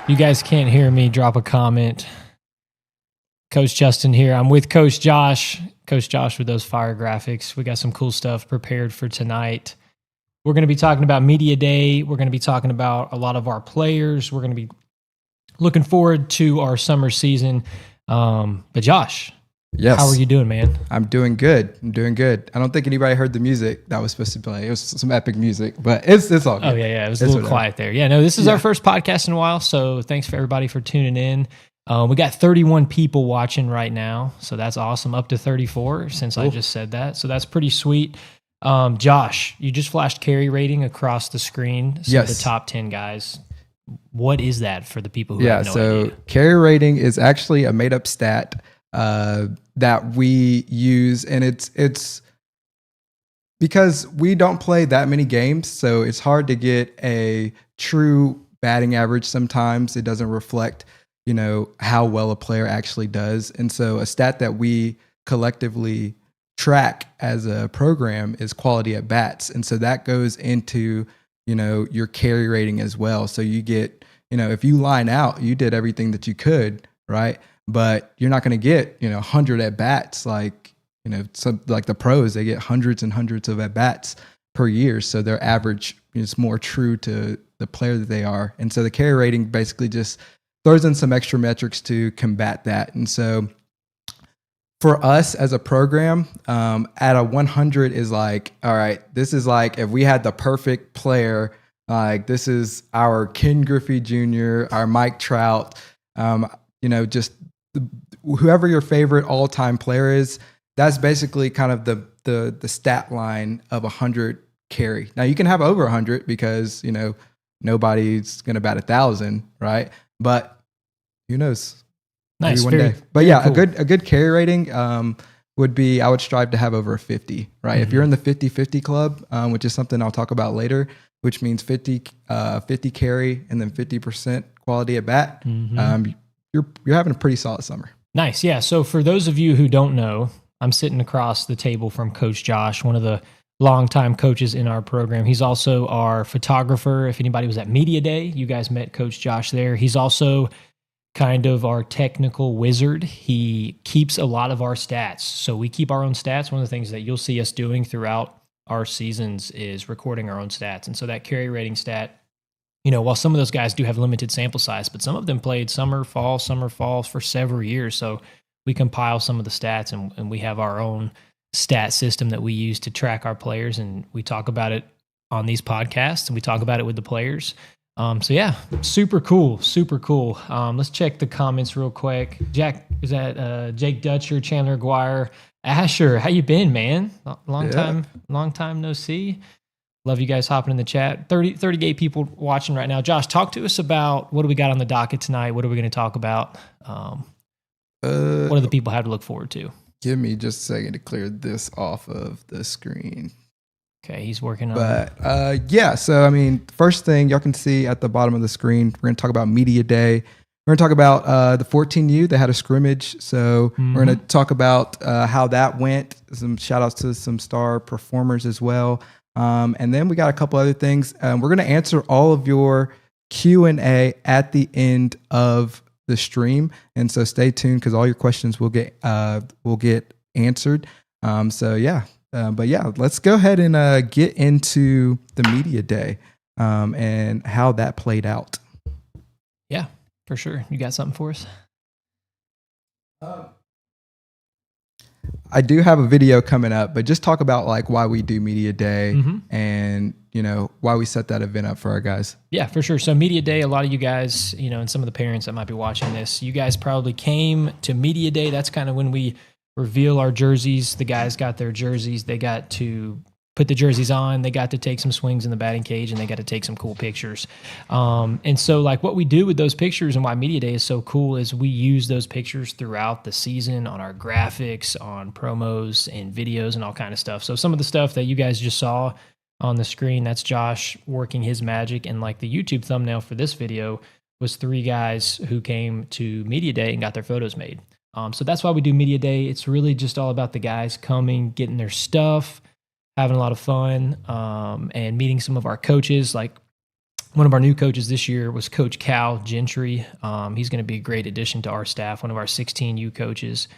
You guys can't hear me, drop a comment. Coach Justin here. I'm with Coach Josh. Coach Josh with those fire graphics. We got some cool stuff prepared for tonight. We're going to be talking about Media Day. We're going to be talking about a lot of our players. We're going to be looking forward to our summer season. But Josh, yes, how are you doing, man? I'm doing good. I don't think anybody heard the music that was supposed to play. It was some epic music, but it's all good. Oh, yeah. It was a little quiet there. Yeah, no, this is our first podcast in a while, so thanks for everybody for tuning in. We got 31 people watching right now, so that's awesome. Up to 34 since I just said that, so that's pretty sweet. Josh, you just flashed carry rating across the screen. So the top 10 guys. What is that for the people who have no idea? Carry rating is actually a made-up stat that we use, and it's because we don't play that many games, so it's hard to get a true batting average. Sometimes it doesn't reflect, how well a player actually does. And so a stat that we collectively track as a program is quality at bats. And so that goes into, your carry rating as well. So you get, if you line out, you did everything that you could, right? But you're not going to get, 100 at bats. Like, like the pros, they get hundreds and hundreds of at bats per year. So their average is more true to the player that they are. And so the carry rating basically just throws in some extra metrics to combat that. And so for us as a program, at a 100 is like, all right, this is like if we had the perfect player, like this is our Ken Griffey Jr., our Mike Trout, just whoever your favorite all-time player is. That's basically kind of the stat line of 100 carry. Now you can have over 100 because nobody's going to bat 1,000, right? But who knows? Nice, maybe one day. But yeah, cool. a good carry rating would be, I would strive to have over a 50, right? Mm-hmm. If you're in the 50-50 club, which is something I'll talk about later, which means 50 carry and then 50% quality at bat, you're having a pretty solid summer. Nice, yeah. So for those of you who don't know, I'm sitting across the table from Coach Josh, one of the longtime coaches in our program. He's also our photographer. If anybody was at Media Day, you guys met Coach Josh there. He's also kind of our technical wizard. He keeps a lot of our stats. So we keep our own stats. One of the things that you'll see us doing throughout our seasons is recording our own stats. And so that carry rating stat, while some of those guys do have limited sample size, but some of them played summer, fall for several years. So we compile some of the stats and we have our own stat system that we use to track our players. And we talk about it on these podcasts and we talk about it with the players. So yeah, super cool. Let's check the comments real quick. Jack, is that Jake Dutcher, Chandler Aguirre, Asher? How you been, man? Long time no see. Love you guys hopping in the chat. 38 people watching right now. Josh, talk to us about what do we got on the docket tonight? What are we going to talk about? What do the people have to look forward to? Give me just a second to clear this off of the screen. Okay, he's working on it. But so I mean, first thing y'all can see at the bottom of the screen, we're going to talk about Media Day. We're going to talk about the 14U. They had a scrimmage. So we're going to talk about how that went. Some shout outs to some star performers as well. And then we got a couple other things. We're going to answer all of your Q&A at the end of the stream. And so stay tuned because all your questions will get answered. But let's go ahead and get into the Media Day and how that played out. Yeah, for sure. You got something for us? I do have a video coming up, but just talk about like why we do Media Day and, why we set that event up for our guys. Yeah, for sure. So Media Day, a lot of you guys, and some of the parents that might be watching this, you guys probably came to Media Day. That's kind of when we reveal our jerseys. The guys got their jerseys. They got to put the jerseys on. They got to take some swings in the batting cage and they got to take some cool pictures. And so like what we do with those pictures and why Media Day is so cool is we use those pictures throughout the season on our graphics, on promos and videos and all kind of stuff. So some of the stuff that you guys just saw on the screen, that's Josh working his magic. And like the YouTube thumbnail for this video was 3 guys who came to Media Day and got their photos made. So that's why we do Media Day. It's really just all about the guys coming, getting their stuff, having a lot of fun, and meeting some of our coaches. Like One of our new coaches this year was Coach Cal Gentry. He's going to be a great addition to our staff, one of our 16U coaches.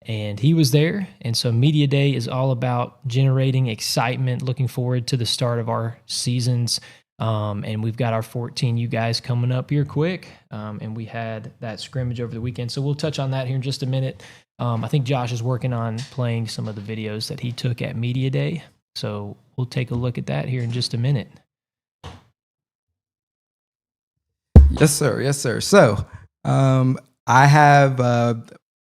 And he was there. And so Media Day is all about generating excitement, looking forward to the start of our seasons. And we've got our 14U guys coming up here quick. And we had that scrimmage over the weekend. So we'll touch on that here in just a minute. I think Josh is working on playing some of the videos that he took at Media Day. So we'll take a look at that here in just a minute. Yes, sir. Yes, sir. So I have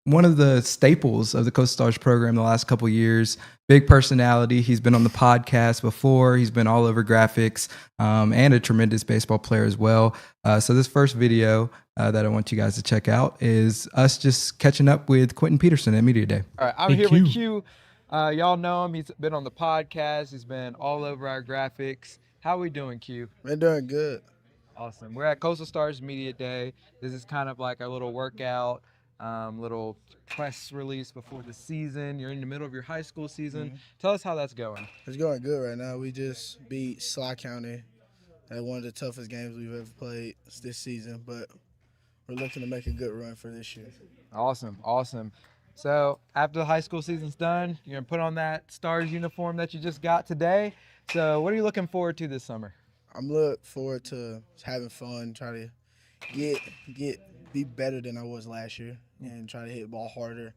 one of the staples of the Coastal Stars program the last couple of years. Big personality. He's been on the podcast before. He's been all over graphics and a tremendous baseball player as well. So this first video that I want you guys to check out is us just catching up with Quentin Peterson at Media Day. All right, I'm here with Q. Y'all know him. He's been on the podcast. He's been all over our graphics. How we doing, Q? We're doing good. Awesome. We're at Coastal Stars Media Day. This is kind of like our little workout, little press release before the season. You're in the middle of your high school season. Tell us how that's going. It's going good right now. We just beat Sly County at one of the toughest games we've ever played this season, but we're looking to make a good run for this year. Awesome, awesome. So after the high school season's done, you're going to put on that Stars uniform that you just got today. So what are you looking forward to this summer? I'm looking forward to having fun, try to be better than I was last year, and try to hit the ball harder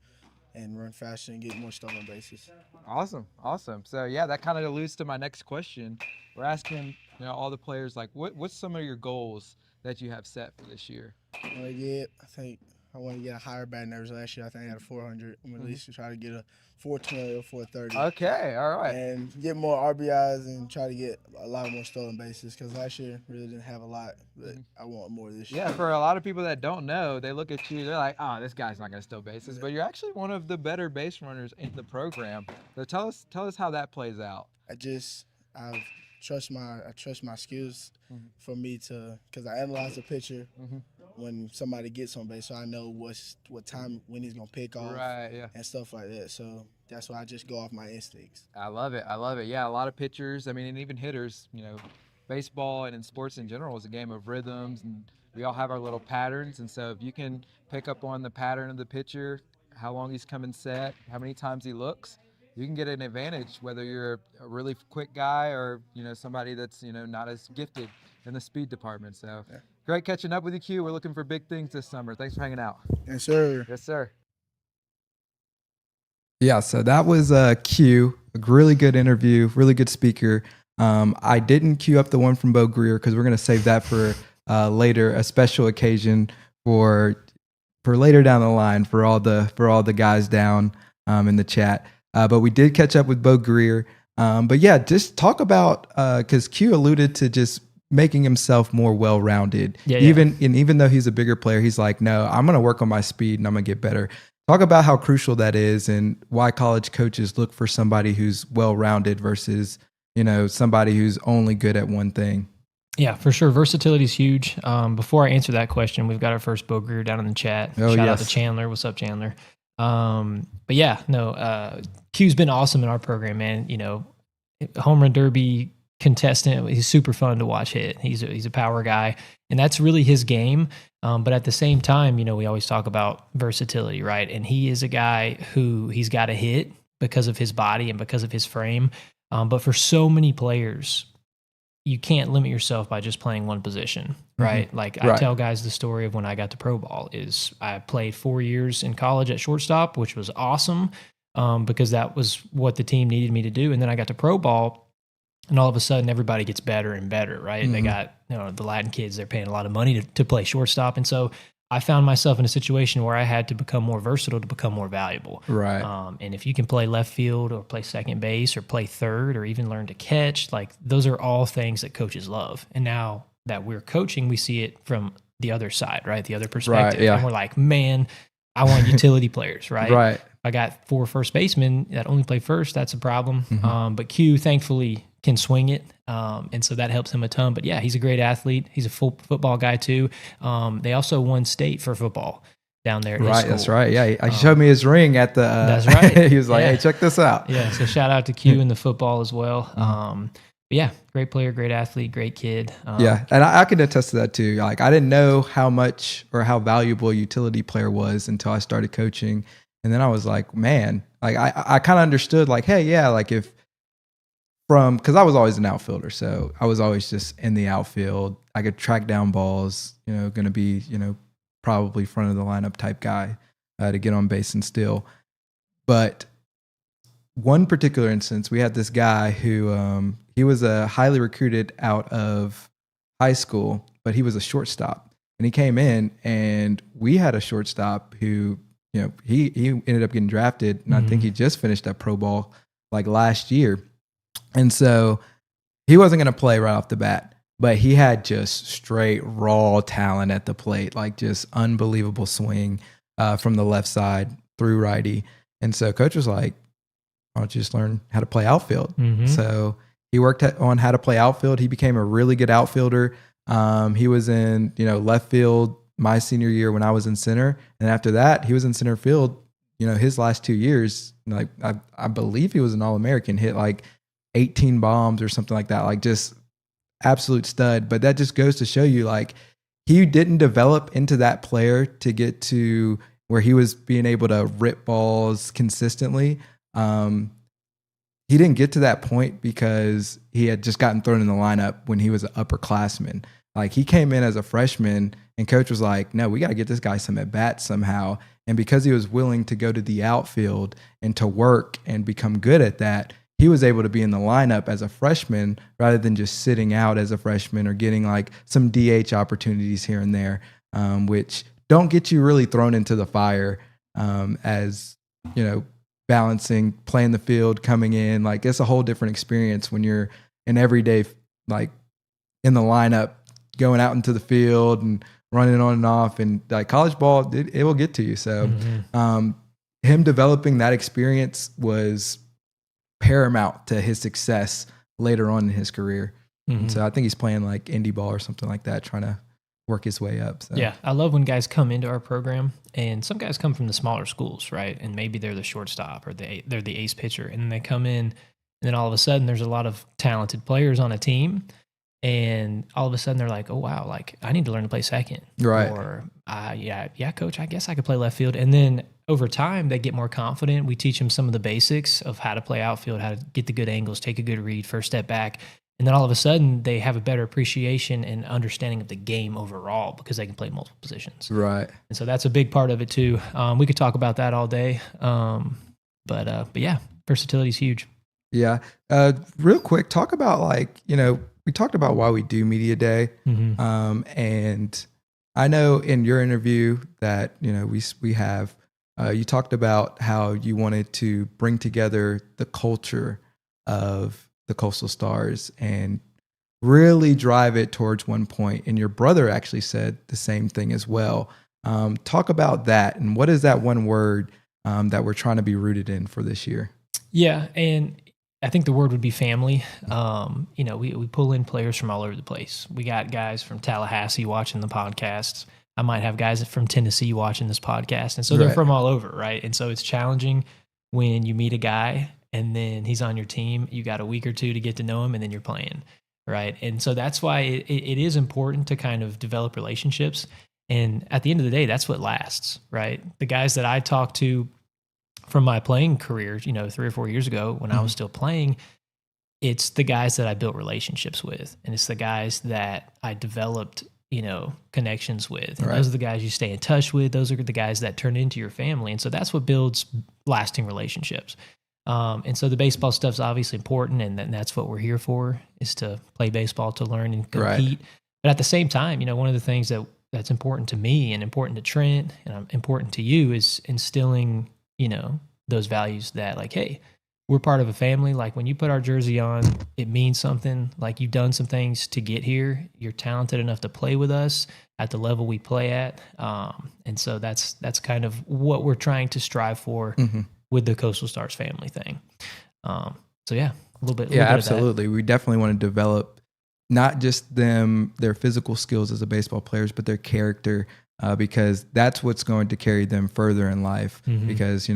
and run faster and get more stolen bases. Awesome, awesome. So yeah, that kind of alludes to my next question. We're asking, all the players, like, what's some of your goals that you have set for this year? I want to get a higher batting average. Last year, I think I had a 400. I'm at least try to get a 420 or 430. Okay, all right. And get more RBIs and try to get a lot more stolen bases because last year really didn't have a lot, but I want more this year. Yeah, for a lot of people that don't know, they look at you, they're like, oh, this guy's not going to steal bases. But you're actually one of the better base runners in the program. So tell us how that plays out. I trust my skills for me to, because I analyze the pitcher when somebody gets on base, so I know what time when he's gonna pick off, and stuff like that. So that's why I just go off my instincts. I love it. Yeah, a lot of pitchers, and even hitters. Baseball and in sports in general is a game of rhythms, and we all have our little patterns. And so if you can pick up on the pattern of the pitcher, how long he's coming set, how many times he looks, you can get an advantage whether you're a really quick guy or somebody that's not as gifted in the speed department. So great catching up with you, Q. We're looking for big things this summer. Thanks for hanging out. Yes, sir. Yes, sir. Yeah, so that was Q, a really good interview, really good speaker. I didn't queue up the one from Bo Greer because we're going to save that for later, a special occasion for later down the line for all the guys down in the chat. But we did catch up with Bo Greer. But yeah, just talk about because Q alluded to just making himself more well-rounded. Even though he's a bigger player, he's like, no, I'm going to work on my speed and I'm going to get better. Talk about how crucial that is and why college coaches look for somebody who's well-rounded versus, somebody who's only good at one thing. Yeah, for sure. Versatility is huge. Before I answer that question, we've got our first Bo Greer down in the chat. Shout out to Chandler. What's up, Chandler? But yeah, no, Q's been awesome in our program, man. Home run derby contestant. He's super fun to watch hit. He's a power guy, and that's really his game. But at the same time, we always talk about versatility, right? And he is a guy who he's got to hit because of his body and because of his frame. But for so many players, you can't limit yourself by just playing one position, right? I tell guys the story of when I got to pro ball is I played 4 years in college at shortstop, which was awesome because that was what the team needed me to do. And then I got to pro ball, and all of a sudden everybody gets better and better, right? They got the Latin kids, they're paying a lot of money to play shortstop. And so I found myself in a situation where I had to become more versatile to become more valuable. Right. And if you can play left field or play second base or play third or even learn to catch, those are all things that coaches love. And now that we're coaching, we see it from the other side, right? The other perspective. Right, yeah. And we're like, man, I want utility players, right? Right. I got 4 first basemen that only play first. That's a problem. But Q, thankfully, can swing it. And so that helps him a ton. But yeah, he's a great athlete. He's a full football guy too. They also won state for football down there. Right. That's right. Yeah. He showed me his ring at the, that's right. He was like, hey, check this out. Yeah. So shout out to Q in the football as well. yeah, great player, great athlete, great kid. Yeah, and I can attest to that too. Like I didn't know how much or how valuable a utility player was until I started coaching, and then I was like, man, like I kind of understood. Like, hey, yeah, like if because I was always an outfielder, so I was always just in the outfield. I could track down balls. Going to be probably front of the lineup type guy to get on base and steal. But one particular instance, we had this guy who he was a highly recruited out of high school, but he was a shortstop. And he came in, and we had a shortstop who, he ended up getting drafted, and I think he just finished that pro ball like last year. And so he wasn't going to play right off the bat, but he had just straight raw talent at the plate, like just unbelievable swing from the left side through righty. And so coach was like, why don't you just learn how to play outfield? So he worked on how to play outfield. He became a really good outfielder. He was in, left field my senior year when I was in center. And after that, he was in center field, his last 2 years. Like I believe he was an All-American, hit like 18 bombs or something like that. Like just absolute stud. But that just goes to show you, like, he didn't develop into that player to get to where he was being able to rip balls consistently. He didn't get to that point because he had just gotten thrown in the lineup when he was an upperclassman. Like he came in as a freshman and coach was like, no, we got to get this guy some at bats somehow. And because he was willing to go to the outfield and to work and become good at that, he was able to be in the lineup as a freshman rather than just sitting out as a freshman or getting like some DH opportunities here and there, which don't get you really thrown into the fire as, balancing, playing the field, coming in. Like it's a whole different experience when you're an everyday, like in the lineup, going out into the field and running on and off. And like college ball, it will get to you. So him developing that experience was paramount to his success later on in his career. So I think he's playing like indie ball or something like that, trying to work his way up. So. Yeah, I love when guys come into our program, and some guys come from the smaller schools, right? And maybe they're the shortstop or they're the ace pitcher, and then they come in, and then all of a sudden there's a lot of talented players on a team, and all of a sudden they're like, oh wow, like I need to learn to play second, right? Or yeah, coach, I guess I could play left field. And then over time they get more confident. We teach them some of the basics of how to play outfield, how to get the good angles, take a good read, first step back. And then all of a sudden, they have a better appreciation and understanding of the game overall because they can play multiple positions. Right. And so that's a big part of it too. We could talk about that all day. But yeah, versatility is huge. Yeah. Real quick, talk about like, we talked about why we do media day. And I know in your interview that, we have, you talked about how you wanted to bring together the culture of the Coastal Stars and really drive it towards one point. And your brother actually said the same thing as well. Talk about that. And what is that one word that we're trying to be rooted in for this year? Yeah. And I think the word would be family. We pull in players from all over the place. We got guys from Tallahassee watching the podcasts. I might have guys from Tennessee watching this podcast. And so they're from all over, right? And so it's challenging when you meet a guy and then he's on your team. You got a week or two to get to know him, and then you're playing, right? And so that's why it is important to kind of develop relationships. And at the end of the day, that's what lasts, right? The guys that I talked to from my playing career, 3 or 4 years ago when I was still playing, it's the guys that I built relationships with, and it's the guys that I developed, connections with. And those are the guys you stay in touch with. Those are the guys that turn into your family. And so that's what builds lasting relationships. And so the baseball stuff's obviously important, and that's what we're here for, is to play baseball, to learn and compete. But at the same time, one of the things that's important to me and important to Trent and important to you is instilling, those values that like, hey, we're part of a family. Like when you put our jersey on, it means something. Like you've done some things to get here. You're talented enough to play with us at the level we play at. And so that's kind of what we're trying to strive for with the Coastal Stars family thing. So yeah, a little bit. Absolutely. We definitely want to develop not just their physical skills as a baseball players, but their character, because that's what's going to carry them further in life. Because,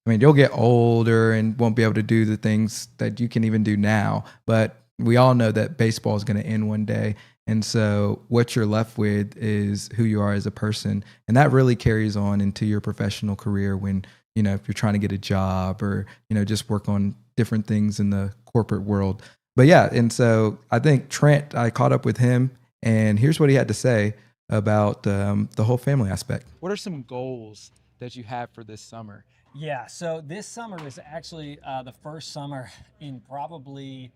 you'll get older and won't be able to do the things that you can even do now, but we all know that baseball is going to end one day. And so what you're left with is who you are as a person. And that really carries on into your professional career when, if you're trying to get a job or, just work on different things in the corporate world. But yeah, and so I think Trent, I caught up with him, and here's what he had to say about the whole family aspect. What are some goals that you have for this summer? Yeah, so this summer is actually the first summer in probably,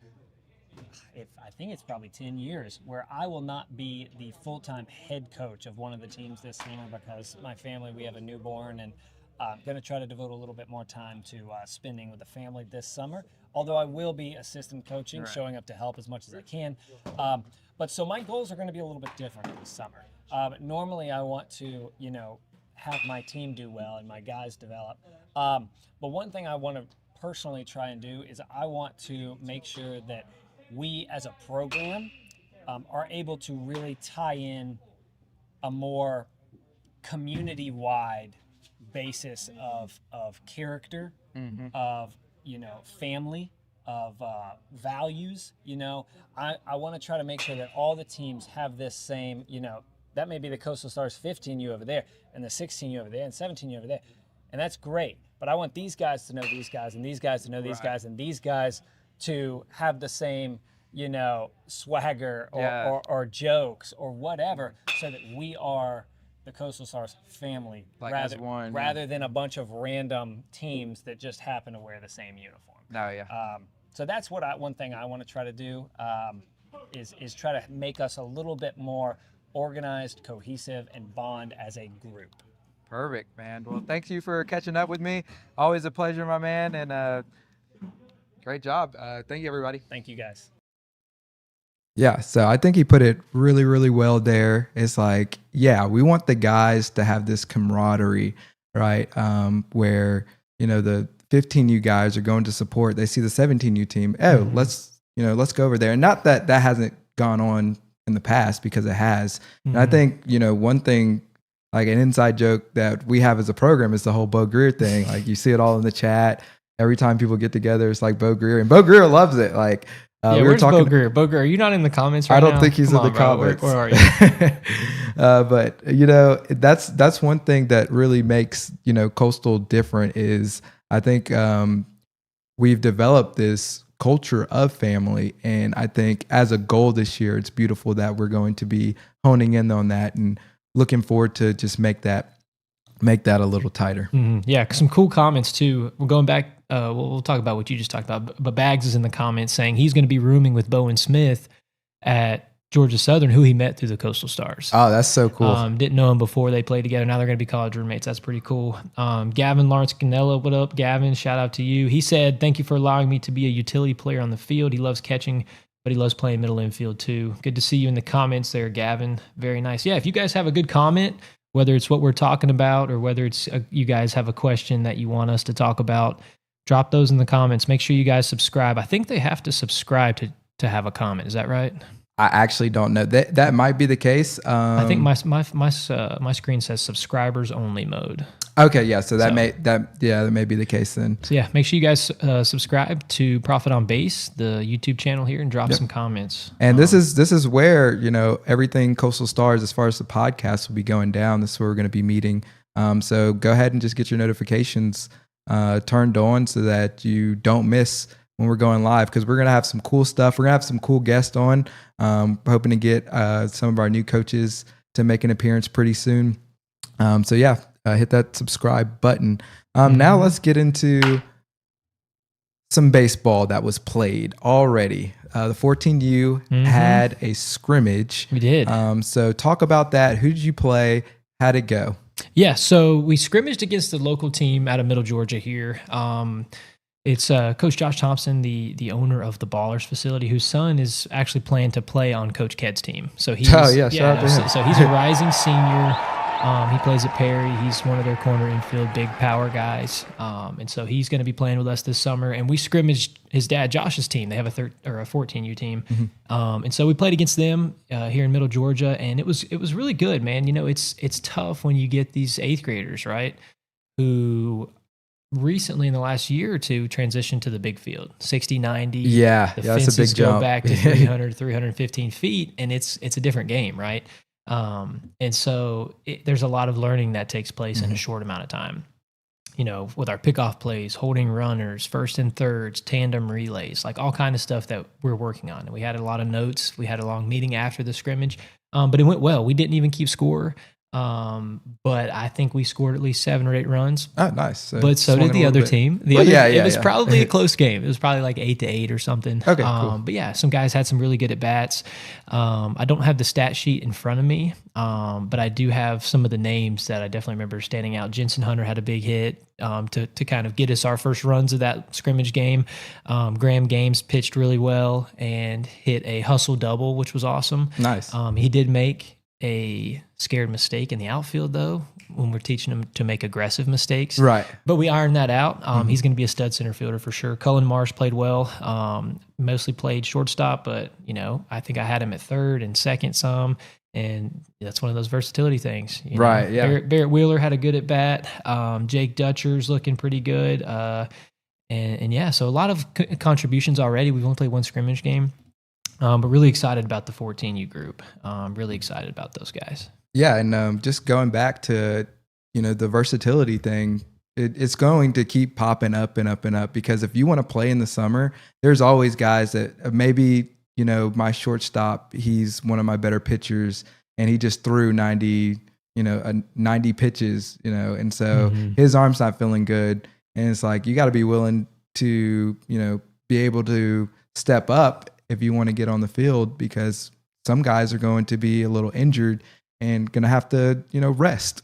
I think it's probably 10 years, where I will not be the full-time head coach of one of the teams this summer because my family, we have a newborn, and I'm going to try to devote a little bit more time to spending with the family this summer, although I will be assistant coaching, showing up to help as much as I can. But so my goals are going to be a little bit different this summer. Normally I want to, have my team do well and my guys develop. But one thing I want to personally try and do is I want to make sure that we as a program are able to really tie in a more community-wide basis of character, of family, of values. I want to try to make sure that all the teams have this same, that may be the Coastal Stars 15U over there and the 16U over there and 17U over there, and that's great. But I want these guys to know these guys and these guys to know these guys and these guys to have the same, swagger or jokes or whatever, so that we are the Coastal Stars family, rather than a bunch of random teams that just happen to wear the same uniform. So that's one thing I want to try to do, is try to make us a little bit more organized, cohesive, and bond as a group. Perfect, man. Well, thank you for catching up with me. Always a pleasure, my man, and great job. Thank you, everybody. Thank you, guys. Yeah, so I think he put it really, really well there. It's like, yeah, we want the guys to have this camaraderie, right? Where, the 15U guys are going to support. They see the 17U team. Oh, let's go over there. And not that hasn't gone on in the past, because it has. And I think, one thing, like an inside joke that we have as a program is the whole Bo Greer thing. Like you see it all in the chat. Every time people get together, it's like Bo Greer, and Bo Greer loves it. Like, we were talking. Bo Greer. Bo Greer, are you not in the comments right now? I don't think he's in the comments. Where are you? But that's one thing that really makes Coastal different is I think we've developed this culture of family, and I think as a goal this year, it's beautiful that we're going to be honing in on that and looking forward to just make that a little tighter. Yeah, some cool comments too. We're going back. We'll talk about what you just talked about. But Bags is in the comments saying he's going to be rooming with Bowen Smith at Georgia Southern, who he met through the Coastal Stars. Oh, that's so cool. Didn't know him before they played together. Now they're going to be college roommates. That's pretty cool. Gavin Lawrence Canella, what up, Gavin? Shout out to you. He said, "Thank you for allowing me to be a utility player on the field. He loves catching, but he loves playing middle infield too." Good to see you in the comments there, Gavin. Very nice. Yeah, if you guys have a good comment, whether it's what we're talking about or whether it's you guys have a question that you want us to talk about, drop those in the comments. Make sure you guys subscribe. I think they have to subscribe to have a comment. Is that right? I actually don't know. That might be the case. I think my screen says subscribers only mode. Okay, yeah. So that may be the case then. So yeah, make sure you guys subscribe to Profit on Base, the YouTube channel here, and drop some comments. And this is where everything Coastal Stars, as far as the podcast, will be going down. This is where we're going to be meeting. So go ahead and just get your notifications turned on so that you don't miss when we're going live, because we're going to have some cool stuff. We're going to have some cool guests on. Hoping to get some of our new coaches to make an appearance pretty soon. So yeah, hit that subscribe button. Now let's get into some baseball that was played already. The 14U had a scrimmage. We did. So talk about that. Who did you play? How'd it go? Yeah, so we scrimmaged against the local team out of Middle Georgia here. It's Coach Josh Thompson, the owner of the Ballers facility, whose son is actually planning to play on Coach Ked's team. So he's shout out to him. So he's a rising senior. He plays at Perry. He's one of their corner infield big power guys. And so he's going to be playing with us this summer. And we scrimmaged his dad Josh's team. They have a 14U team. And so we played against them here in Middle Georgia, and it was really good, man. It's tough when you get these 8th graders, right, who recently in the last year or two transitioned to the big field, 60, 90. Yeah, the that's a fences big jump. go back to 300, 315 feet, and it's a different game, right? And so there's a lot of learning that takes place in a short amount of time. You know, with our pickoff plays, holding runners, first and thirds, tandem relays, like all kind of stuff that we're working on. And we had a lot of notes. We had a long meeting after the scrimmage, but it went well. We didn't even keep score. But I think we scored at least 7 or 8 runs. Oh, nice. But so did the other team. It was probably a close game. It was probably like 8-8 or something. Okay, cool. But yeah, some guys had some really good at bats. I don't have the stat sheet in front of me, but I do have some of the names that I definitely remember standing out. Jensen Hunter had a big hit to kind of get us our first runs of that scrimmage game. Graham Games pitched really well and hit a hustle double, which was awesome. Nice. He did make a scared mistake in the outfield, though, when we're teaching him to make aggressive mistakes. Right. But we ironed that out. He's going to be a stud center fielder for sure. Cullen Marsh played well, mostly played shortstop, but, you know, I think I had him at third and second some, and that's one of those versatility things. You know? Right, yeah. Barrett Wheeler had a good at bat. Jake Dutcher's looking pretty good. And yeah, so a lot of contributions already. We've only played one scrimmage game. But really excited about the 14U group. Really excited about those guys. Yeah, and just going back to, you know, the versatility thing, it's going to keep popping up and up and up, because if you want to play in the summer, there's always guys that maybe, you know, my shortstop, he's one of my better pitchers, and he just threw 90 pitches, you know, and so his arm's not feeling good. And it's like, you got to be willing to, you know, be able to step up if you want to get on the field, because some guys are going to be a little injured and going to have to, you know, rest.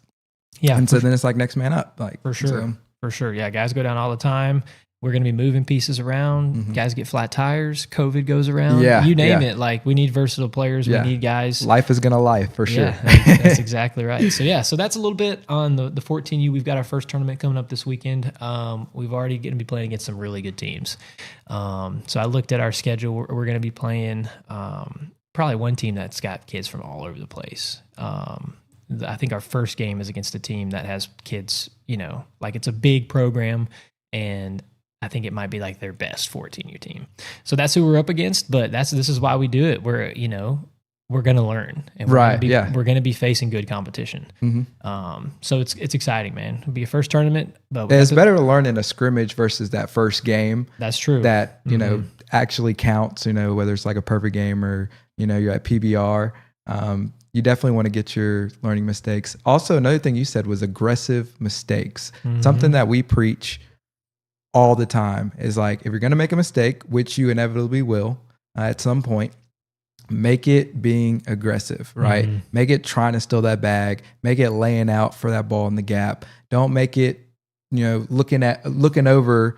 Yeah. And so then it's like next man up. Like, for sure. So. For sure. Yeah. Guys go down all the time. We're going to be moving pieces around. Guys get flat tires. COVID goes around. Yeah. You name it. Like, we need versatile players. Yeah. We need guys. Life is going to life for sure. Yeah, that's exactly right. So yeah, so that's a little bit on the 14U. We've got our first tournament coming up this weekend. We've already going to be playing against some really good teams. So I looked at our schedule. We're going to be playing probably one team that's got kids from all over the place. I think our first game is against a team that has kids, you know, like it's a big program, and I think it might be like their best 14U team. So that's who we're up against, but this is why we do it. We're going to learn, and we're going to be facing good competition. So it's exciting, man. It'll be a first tournament, but it's better to learn in a scrimmage versus that first game. That's true. That, you know, actually counts, you know, whether it's like a perfect game or, you know, you're at PBR. You definitely want to get your learning mistakes. Also, another thing you said was aggressive mistakes. Something that we preach all the time is like, if you're going to make a mistake, which you inevitably will at some point, make it being aggressive, right? Make it trying to steal that bag, make it laying out for that ball in the gap. Don't make it, you know, looking over,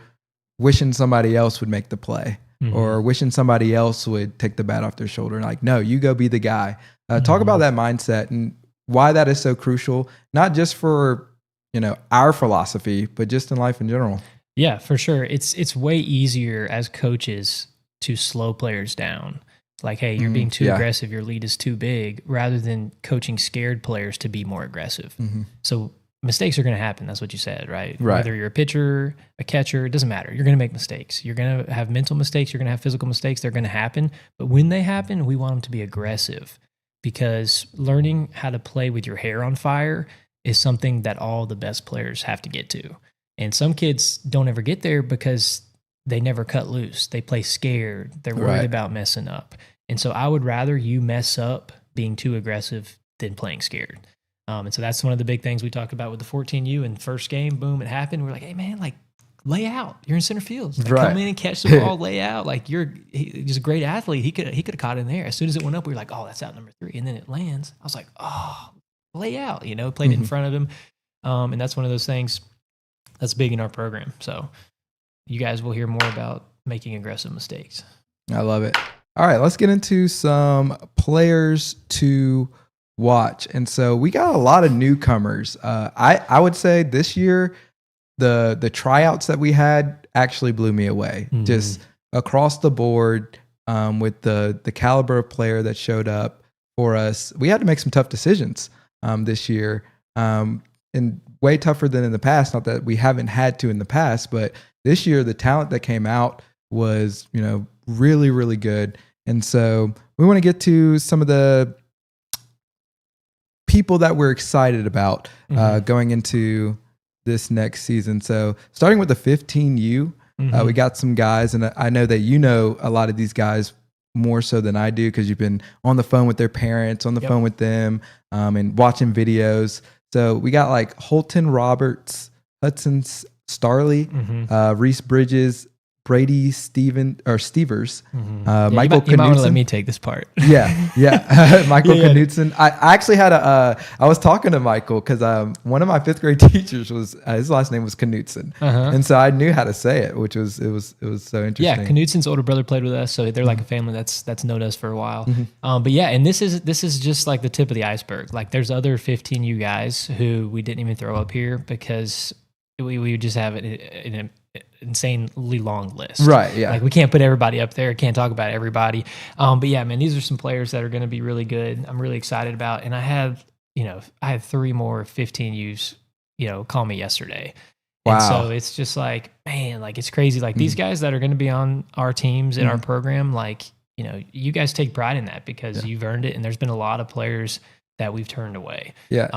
wishing somebody else would make the play or wishing somebody else would take the bat off their shoulder. Like, no, you go be the guy. Talk about that mindset and why that is so crucial, not just for, you know, our philosophy, but just in life in general. Yeah, for sure. It's way easier as coaches to slow players down. Like, hey, you're being too aggressive, your lead is too big, rather than coaching scared players to be more aggressive. So mistakes are going to happen. That's what you said, right? Whether you're a pitcher, a catcher, it doesn't matter. You're going to make mistakes. You're going to have mental mistakes. You're going to have physical mistakes. They're going to happen. But when they happen, we want them to be aggressive, because learning how to play with your hair on fire is something that all the best players have to get to. And some kids don't ever get there because they never cut loose. They play scared. They're worried about messing up. And so I would rather you mess up being too aggressive than playing scared. And so that's one of the big things we talked about with the 14U. And first game, boom, it happened. We're like, hey, man, like, lay out. You're in center field. Like, come in and catch the ball, lay out. Like, he's a great athlete. He could have caught it in there. As soon as it went up, we were like, oh, that's out number 3. And then it lands. I was like, oh, lay out. You know, played it in front of him. And that's one of those things that's big in our program. So you guys will hear more about making aggressive mistakes. I love it. All right, let's get into some players to watch. And so we got a lot of newcomers. I would say this year, the tryouts that we had actually blew me away. Just across the board, with the caliber of player that showed up for us. We had to make some tough decisions this year. And and way tougher than in the past. Not that we haven't had to in the past, but this year the talent that came out was, really, really good. And so we want to get to some of the people that we're excited about going into this next season. So starting with the 15U, we got some guys, and I know that a lot of these guys more so than I do because you've been on the phone with their parents, on the phone with them, and watching videos. So we got like Holton Roberts, Hudson Starley, Reese Bridges, Brady Stevers, Michael You might want to let Knutson. me take this part. Yeah. Michael Knutson. I actually had I was talking to Michael because one of my 5th grade teachers was his last name was Knutson, and so I knew how to say it, which was it was so interesting. Yeah, Knutson's older brother played with us, so they're like a family that's known us for a while. But yeah, and this is just like the tip of the iceberg. Like there's other 15U guys who we didn't even throw up here because we would just have an insanely long list. Right, yeah. Like we can't put everybody up there, can't talk about everybody. But yeah, man, these are some players that are going to be really good. I'm really excited about. And I had 3 more 15Us, call me yesterday. Wow. And so it's just like, man, like it's crazy. Like these guys that are going to be on our teams in our program, like, you guys take pride in that because you've earned it. And there's been a lot of players that we've turned away. Yeah.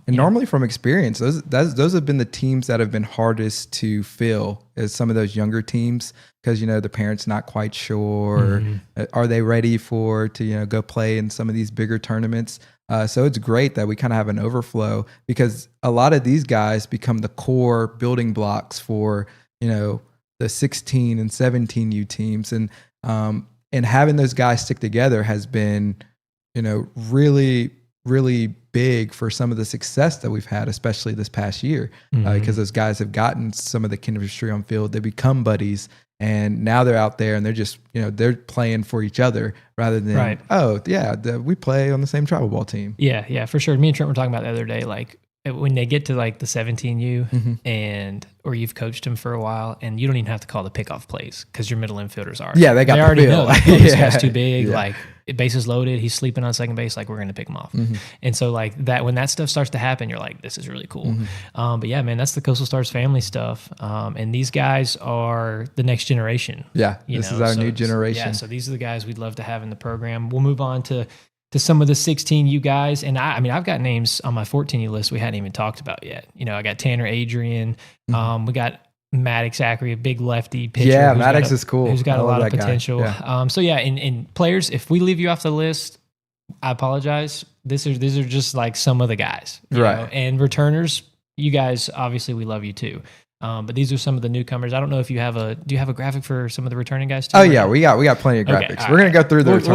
And normally from experience, those have been the teams that have been hardest to fill as some of those younger teams because, the parents not quite sure. Are they ready to go play in some of these bigger tournaments? So it's great that we kind of have an overflow because a lot of these guys become the core building blocks for, the 16 and 17U teams. And having those guys stick together has been, really, really big for some of the success that we've had, especially this past year, because those guys have gotten some of the chemistry on field. They become buddies, and now they're out there and they're just, they're playing for each other rather than, we play on the same travel ball team. Yeah, for sure. Me and Trent were talking about the other day, like when they get to like the 17U and or you've coached them for a while and you don't even have to call the pickoff plays because your middle infielders are. Yeah, they already feel. know. Like, this guy's too big. Like bases loaded, he's sleeping on second base. Like we're going to pick him off. And so like that, when that stuff starts to happen, you're like, this is really cool. But yeah, man, that's the Coastal Stars family stuff. And these guys are the next generation. Yeah, this is our new generation. Yeah, so these are the guys we'd love to have in the program. We'll move on to some of the 16U guys. And I mean, I've got names on my 14U list we hadn't even talked about yet. I got Tanner Adrian. We got Maddox Zachary, a big lefty pitcher. Yeah, Maddox is cool. Who's got a lot of guy. potential. Yeah. So yeah, in players, if we leave you off the list, I apologize. These are just like some of the guys. You know? And returners, you guys, obviously we love you too. But these are some of the newcomers. I don't know if do you have a graphic for some of the returning guys too? Oh yeah, we got plenty of graphics. Okay, we're gonna go through the returners.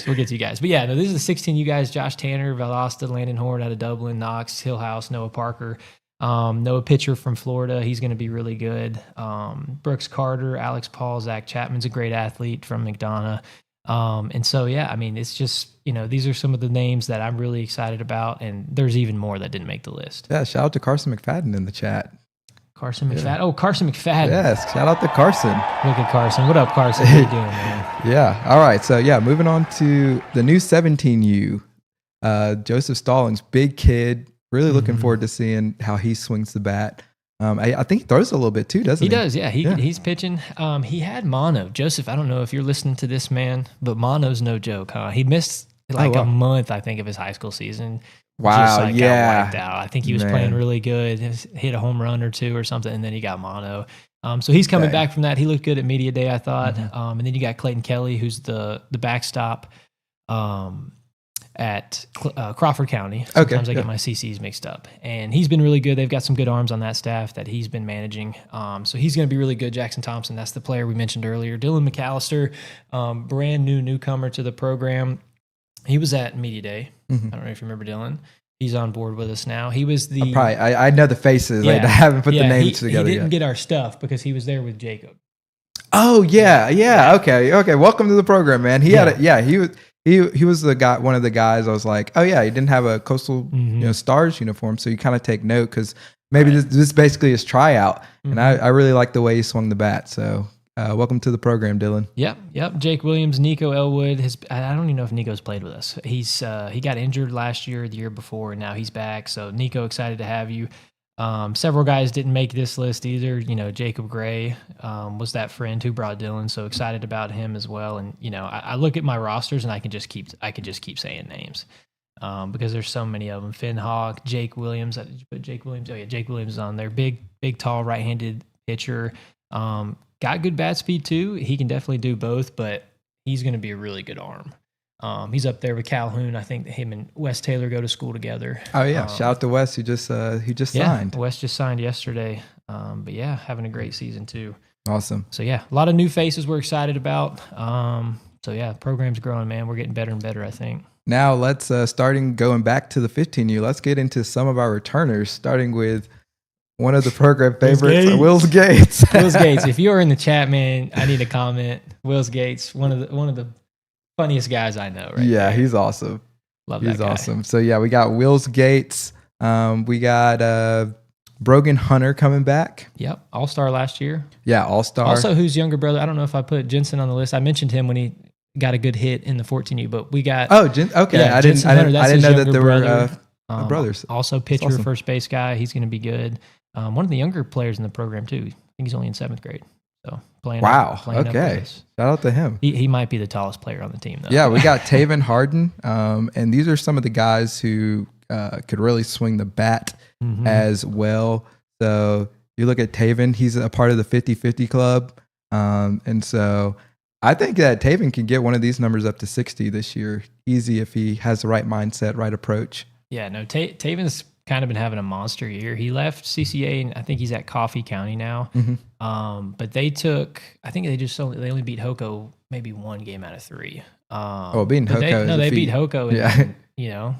We'll get to you guys. But yeah, no, this is the 16U guys: Josh Tanner, Valasta, Landon Horn out of Dublin, Knox, Hillhouse, Noah Parker, Noah Pitcher from Florida. He's going to be really good. Brooks Carter, Alex Paul, Zach Chapman's a great athlete from McDonough. And so yeah, I mean, it's just these are some of the names that I'm really excited about, and there's even more that didn't make the list. Yeah, shout out to Carson McFadden in the chat. Carson McFadden. Yeah. Oh, Carson McFadden. Yes, shout out to Carson. Look at Carson. What up, Carson? How you doing, man? Yeah. All right. So yeah, moving on to the new 17U. Joseph Stallings, big kid. Really looking forward to seeing how he swings the bat. I think he throws a little bit too, doesn't he? He does, yeah. He's pitching. He had mono. Joseph, I don't know if you're listening to this, man, but mono's no joke, huh? He missed a month, I think, of his high school season. Wow, got wiped out. I think he was playing really good, hit a home run or two or something, and then he got mono. So he's coming back from that. He looked good at media day, I thought. And then you got Clayton Kelly, who's the backstop at Crawford County. Sometimes I get my CCs mixed up. And he's been really good. They've got some good arms on that staff that he's been managing. So he's going to be really good. Jackson Thompson, that's the player we mentioned earlier. Dylan McAllister, brand new newcomer to the program. He was at media day. I don't know if you remember Dylan. He's on board with us now. He was the... I know the faces. I haven't put the names together yet. He didn't get our stuff because he was there with Jacob. Oh, yeah. Okay. Welcome to the program, man. He was the guy, one of the guys I was like, oh yeah, he didn't have a Coastal Stars uniform, so you kind of take note because maybe this basically is tryout. And I really like the way he swung the bat. So Welcome to the program, Dylan. Yep. Jake Williams, Nico Elwood. I don't even know if Nico's played with us. He got injured last year, the year before, and now he's back. So Nico, excited to have you. Several guys didn't make this list either. Jacob Gray was that friend who brought Dylan. So excited about him as well. And I look at my rosters and I can just keep saying names because there's so many of them. Finn Hawk, Jake Williams. Did you put Jake Williams? Oh yeah, Jake Williams is on there. Big, tall, right-handed pitcher. Got good bat speed too. He can definitely do both, but he's going to be a really good arm. He's up there with Calhoun. I think him and Wes Taylor go to school together. Oh yeah, shout out to Wes who just signed. Wes just signed yesterday. But yeah, having a great season too. Awesome. So yeah, a lot of new faces we're excited about. So yeah, program's growing, man. We're getting better and better, I think. Now let's going back to the 15U. Let's get into some of our returners, starting with one of the program favorites, Wills Gates. Wills Gates. If you are in the chat, man, I need a comment. Wills Gates, one of the funniest guys I know. Right? Yeah, there. he's awesome. Love that guy. He's awesome. So yeah, we got Wills Gates. We got Brogan Hunter coming back. Yep, All-Star last year. Yeah, All-Star. Also, whose younger brother? I don't know if I put Jensen on the list. I mentioned him when he got a good hit in the 14U, but we got. Okay. Yeah, I didn't know that there were brothers. Also, pitcher, awesome. First base guy. He's going to be good. One of the younger players in the program too. I think he's only in 7th grade. So playing. Wow. Playing Okay. Shout out to him. He might be the tallest player on the team though. Yeah, we got Taven Harden, and these are some of the guys who could really swing the bat as well. So you look at Taven; he's a part of the 50-50 club, and so I think that Taven can get one of these numbers up to 60 this year, easy if he has the right mindset, right approach. Yeah, no, Taven's kind of been having a monster year. He left CCA, and I think he's at Coffee County now. But they they only beat Hoko maybe 1 game out of 3. Beating Hoko. They beat Hoko. And,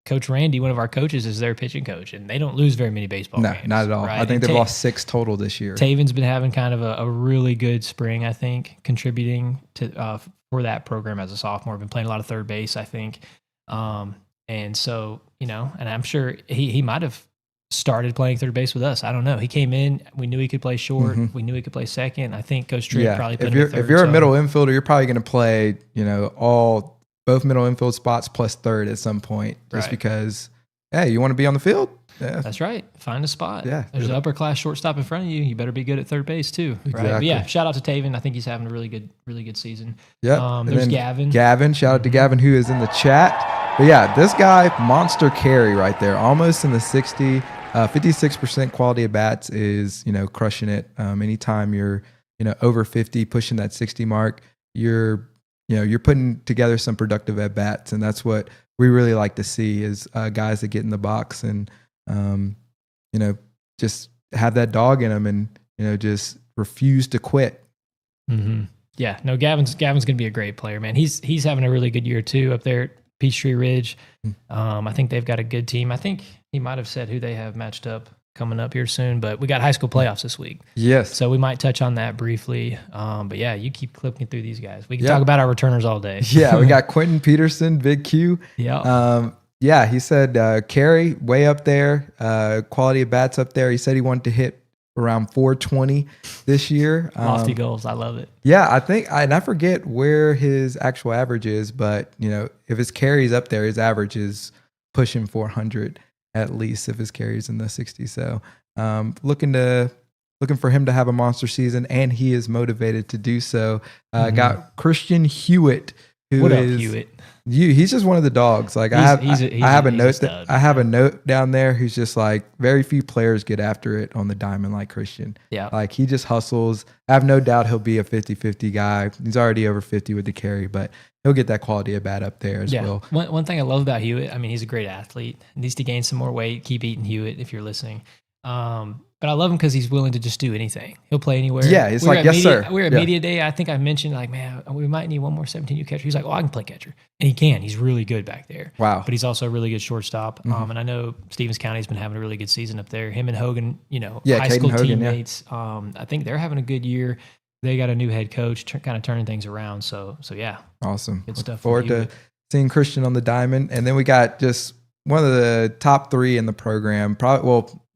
Coach Randy, one of our coaches, is their pitching coach, and they don't lose very many baseball games. No, not at all. Right? I think they've lost 6 total this year. Taven's been having kind of a really good spring, I think, contributing to for that program as a sophomore. Been playing a lot of third base, I think. And so, and I'm sure he might have started playing third base with us. I don't know. He came in. We knew he could play short. We knew he could play second. I think Coach Trick probably put him at third. If you're a middle infielder, you're probably going to play, both middle infield spots plus third at some point, just because, hey, you want to be on the field? Yeah. That's right. Find a spot. Yeah. There's an upper class shortstop in front of you. You better be good at third base too. Right. Exactly. But yeah, shout out to Taven. I think he's having a really good season. Yeah. There's Gavin. Shout out to Gavin, who is in the chat. But yeah, this guy, monster carry right there, almost in the 60, 56% quality of bats is, crushing it. Anytime you're, over 50, pushing that 60 mark, you're putting together some productive at bats, and that's what we really like to see is guys that get in the box and just have that dog in them and just refuse to quit. Yeah, no, Gavin's going to be a great player, man. He's having a really good year too up there at Peachtree Ridge. I think they've got a good team. I think he might have said who they have matched up coming up here soon, but we got high school playoffs this week. Yes. So we might touch on that briefly. But yeah, you keep clipping through these guys. We can talk about our returners all day. Yeah, we got Quentin Peterson, Big Q. Yeah. He said carry way up there, quality of bats up there. He said he wanted to hit around 420 this year. Lofty goals. I love it. Yeah, I think, and I forget where his actual average is, but if his carry's up there, his average is pushing 400 at least if his carry's in the 60s. So looking for him to have a monster season, and he is motivated to do so. Got Christian Hewitt, who is Hewitt? He's just one of the dogs. Like I have a note down there. Who's just like, very few players get after it on the diamond like Christian. Yeah. Like he just hustles. I have no doubt he'll be a 50-50 guy. He's already over 50 with the carry, but he'll get that quality of bat up there as well. One thing I love about Hewitt, I mean, he's a great athlete. Needs to gain some more weight. Keep eating Hewitt if you're listening. But I love him because he's willing to just do anything. He'll play anywhere. Yeah, it's like, yes, sir. We were at media day. I think I mentioned, like, man, we might need one more 17U catcher. He's like, I can play catcher. And he can. He's really good back there. Wow. But he's also a really good shortstop. And I know Stevens County's been having a really good season up there. Him and Hogan, high school teammates. I think they're having a good year. They got a new head coach, kind of turning things around. So yeah. Awesome. Good stuff. Forward to seeing Christian on the diamond. And then we got just one of the top 3 in the program.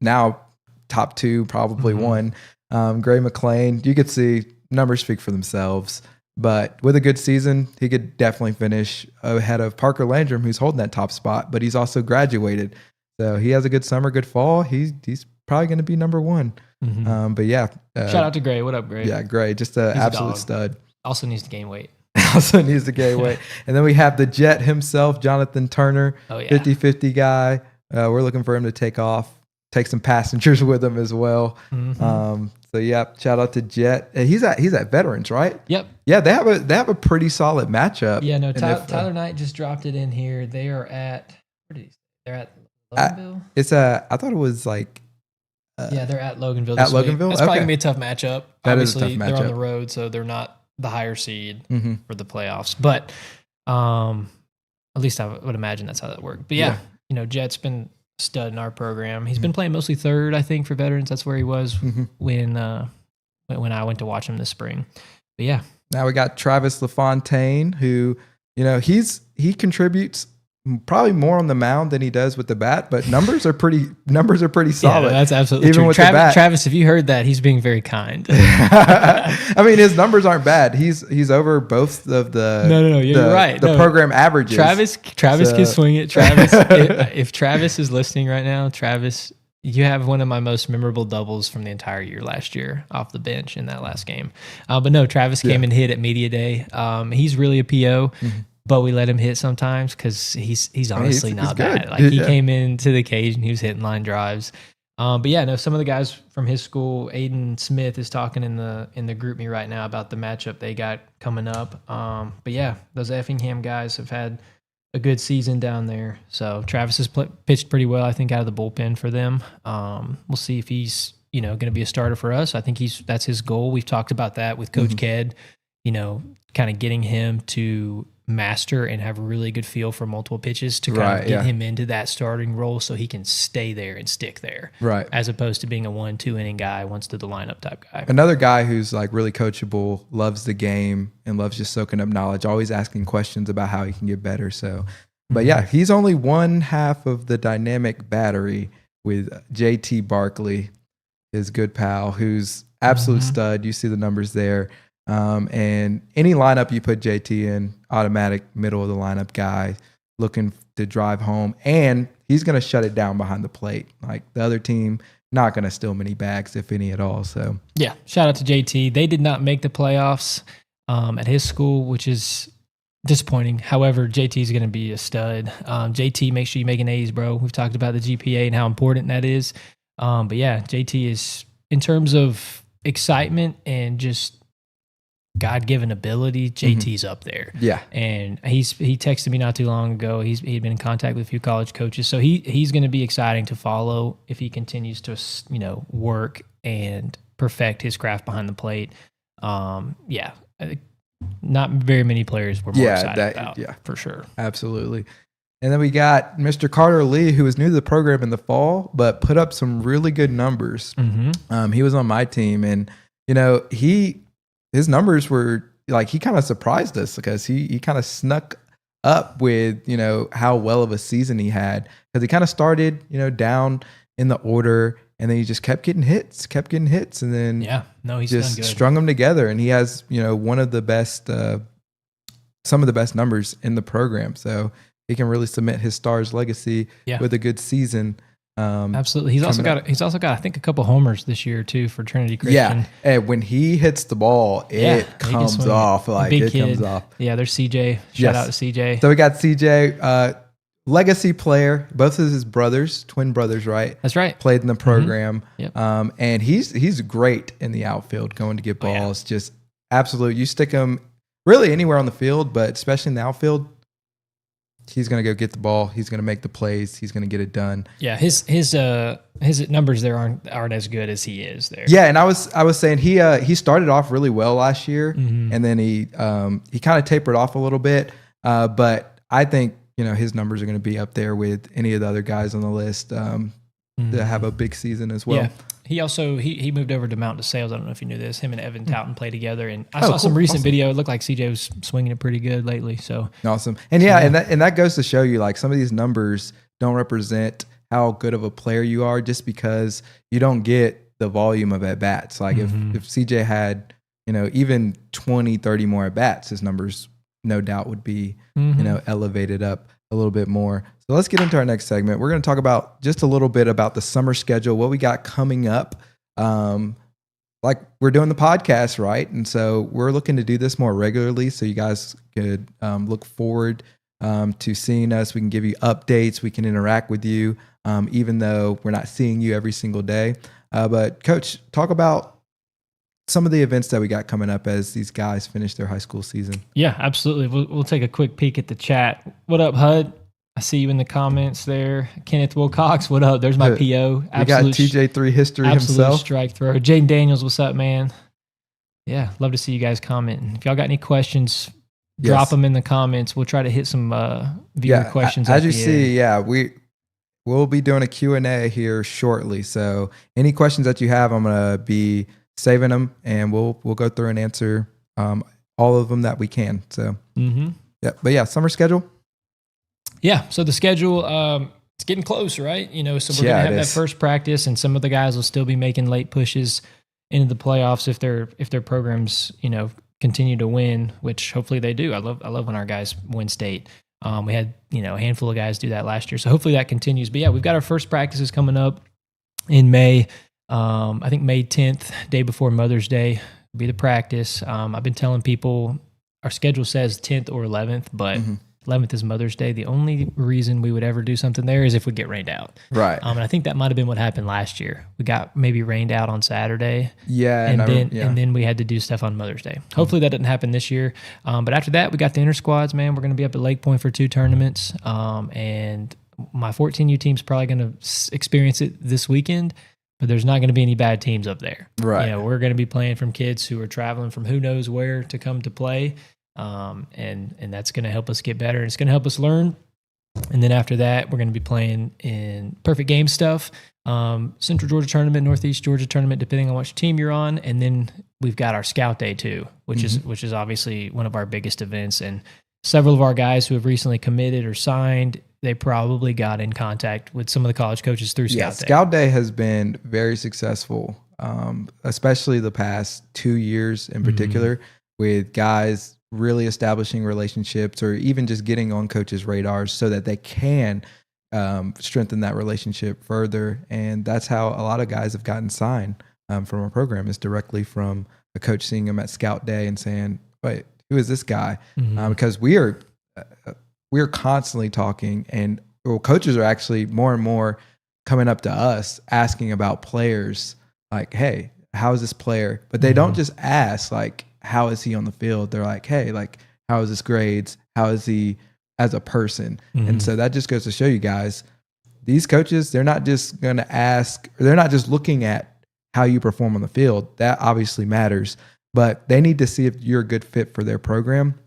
Now top 2, probably 1. Gray McLean. You could see numbers speak for themselves. But with a good season, he could definitely finish ahead of Parker Landrum, who's holding that top spot. But he's also graduated, so he has a good summer, good fall. He's probably going to be number one. But yeah, shout out to Gray. What up, Gray? Yeah, Gray, just an absolute stud. Also needs to gain weight. Also needs to gain weight. And then we have the Jet himself, Jonathan Turner, 50-50 guy. We're looking for him to take some passengers with him as well. So yeah, shout out to Jet. He's at Veterans, right? Yep. Yeah, they have a pretty solid matchup. Yeah, no, Tyler Knight just dropped it in here. They are at they're at Loganville. I thought it was like they're at Loganville. At Loganville? That's probably gonna be a tough matchup. That Obviously, is a tough matchup. They're on the road, so they're not the higher seed for the playoffs. But at least I would imagine that's how that worked. But yeah, Jet's been a stud in our program. He's been playing mostly third, I think, for Veterans. That's where he was when I went to watch him this spring. But yeah. Now we got Travis LaFontaine, who, he contributes probably more on the mound than he does with the bat, but numbers are pretty solid. Yeah, that's absolutely even true. With the bat. Travis, if you heard that, he's being very kind. I mean, his numbers aren't bad. He's over both of the you're right. The program averages. Travis can swing it. Travis, if Travis is listening right now, Travis, you have one of my most memorable doubles from the entire year last year off the bench in that last game. But no, Travis came and hit at media day. He's really a PO. But we let him hit sometimes because he's honestly not bad. Like he came into the cage and he was hitting line drives. But yeah, no, some of the guys from his school, Aiden Smith is talking in the group me right now about the matchup they got coming up. But yeah, those Effingham guys have had a good season down there. So Travis has pitched pretty well, I think, out of the bullpen for them. We'll see if he's going to be a starter for us. I think that's his goal. We've talked about that with Coach Ked. Kind of getting him to master and have a really good feel for multiple pitches to kind of get him into that starting role so he can stay there and stick there. Right. As opposed to being a 1-2 inning guy, wants to the lineup type guy. Another guy who's like really coachable, loves the game and loves just soaking up knowledge, always asking questions about how he can get better. So, but yeah, he's only one half of the dynamic battery with JT Barkley, his good pal, who's absolute stud. You see the numbers there. And any lineup you put JT in, automatic middle of the lineup guy looking to drive home, and he's going to shut it down behind the plate. Like the other team, not going to steal many bags, if any at all. So yeah, shout out to JT. They did not make the playoffs at his school, which is disappointing. However, JT is going to be a stud. JT, make sure you make an A's, bro. We've talked about the GPA and how important that is. But yeah, JT is, in terms of excitement and just God-given ability, JT's up there. Yeah. And he texted me not too long ago. He'd been in contact with a few college coaches. So he's going to be exciting to follow if he continues to, work and perfect his craft behind the plate. Yeah. I think not very many players were more excited about. Yeah, for sure. Absolutely. And then we got Mr. Carter Lee, who was new to the program in the fall, but put up some really good numbers. He was on my team, and, his numbers were like, he kind of surprised us because he kind of snuck up with, how well of a season he had, because he kind of started, down in the order, and then he just kept getting hits. And then he's just done good. Strung them together. And he has, one of the best, some of the best numbers in the program. So he can really cement his Stars legacy with a good season. Absolutely. He's also got, I think, a couple homers this year too for Trinity Christian. Yeah. And when he hits the ball, it comes off. Like it comes off. Yeah. There's CJ. Shout out to CJ. So we got CJ, legacy player, both of his brothers, twin brothers, right? That's right. Played in the program. Yep. And he's great in the outfield, going to get balls. Just absolute. You stick him really anywhere on the field, but especially in the outfield, he's going to go get the ball. He's going to make the plays. He's going to get it done. Yeah, his numbers there aren't as good as he is there. Yeah, and I was saying he started off really well last year, and then he kind of tapered off a little bit. But I think his numbers are going to be up there with any of the other guys on the list that have a big season as well. Yeah. He also he moved over to Mountain Sales. I don't know if you knew this. Him and Evan Touton play together, and I saw some recent video. It looked like CJ was swinging it pretty good lately. So awesome, and and that goes to show you, like, some of these numbers don't represent how good of a player you are just because you don't get the volume of at bats. Like if CJ had even 20, 30 more at bats, his numbers no doubt would be, elevated up a little bit more. So let's get into our next segment. We're going to talk about just a little bit about the summer schedule, what we got coming up. Like we're doing the podcast, right? And so we're looking to do this more regularly so you guys could look forward to seeing us. We can give you updates. We can interact with you, even though we're not seeing you every single day. But Coach, talk about some of the events that we got coming up as these guys finish their high school season. Yeah, absolutely. We'll take a quick peek at the chat. What up, HUD? I see you in the comments there. Kenneth Wilcox, what up? There's my PO. We got TJ3 history himself. Strike throw. Jaden Daniels, what's up, man? Yeah, love to see you guys commenting. If y'all got any questions, drop them in the comments. We'll try to hit some viewer questions. As you see, we'll be doing a Q&A here shortly. So any questions that you have, I'm going to be saving them, and we'll go through and answer all of them that we can. So, summer schedule. Yeah, so the schedule, it's getting close, right? So we're going to have that first practice, and some of the guys will still be making late pushes into the playoffs if their programs, continue to win, which hopefully they do. I love when our guys win state. We had, a handful of guys do that last year, so hopefully that continues. But yeah, we've got our first practices coming up in May. I think May 10th, day before Mother's Day, will be the practice. I've been telling people our schedule says 10th or 11th, but 11th is Mother's Day. The only reason we would ever do something there is if we get rained out. Right. And I think that might have been what happened last year. We got maybe rained out on Saturday. Yeah. And then we had to do stuff on Mother's Day. Hopefully that didn't happen this year. But after that, we got the inter squads, man. We're going to be up at Lake Point for 2 tournaments. And my 14U team's probably going to experience it this weekend, but there's not going to be any bad teams up there. Right. We're going to be playing from kids who are traveling from who knows where to come to play. And that's going to help us get better, and it's going to help us learn. And then after that, we're going to be playing in perfect game stuff, Central Georgia tournament, Northeast Georgia tournament, depending on which team you're on. And then we've got our Scout Day too, which is obviously one of our biggest events. And several of our guys who have recently committed or signed, they probably got in contact with some of the college coaches through Scout Day. Scout Day has been very successful, especially the past 2 years in particular, with guys really establishing relationships or even just getting on coaches' radars so that they can strengthen that relationship further. And that's how a lot of guys have gotten signed from our program, is directly from a coach seeing them at Scout Day and saying, wait, who is this guy? Because we are constantly talking, and coaches are actually more and more coming up to us asking about players, like, hey, how is this player? But they don't just ask, like, how is he on the field? They're like, hey, like, how is his grades? How is he as a person? And so that just goes to show you guys, these coaches, they're not just going to ask, or they're not just looking at how you perform on the field. That obviously matters, but they need to see if you're a good fit for their program.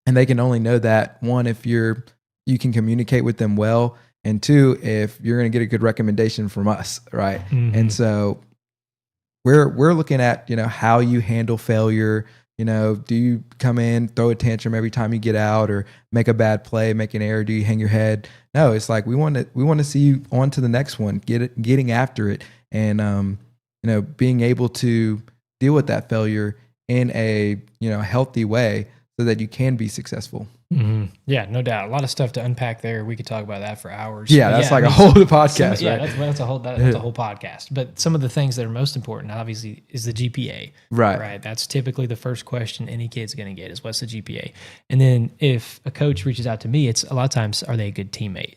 And they can only know that, one, if you can communicate with them well, and 2, if you're going to get a good recommendation from us, right? And so we're looking at, how you handle failure. Do you come in, throw a tantrum every time you get out, or make a bad play, make an error? Do you hang your head? No, it's like we want to see you on to the next one, getting after it, and being able to deal with that failure in a healthy way so that you can be successful. Yeah, no doubt. A lot of stuff to unpack there. We could talk about that for hours. Yeah, that's a whole podcast. Right? That's a whole podcast. But some of the things that are most important, obviously, is the GPA. Right. That's typically the first question any kid's going to get is, what's the GPA? And then if a coach reaches out to me, it's a lot of times, are they a good teammate?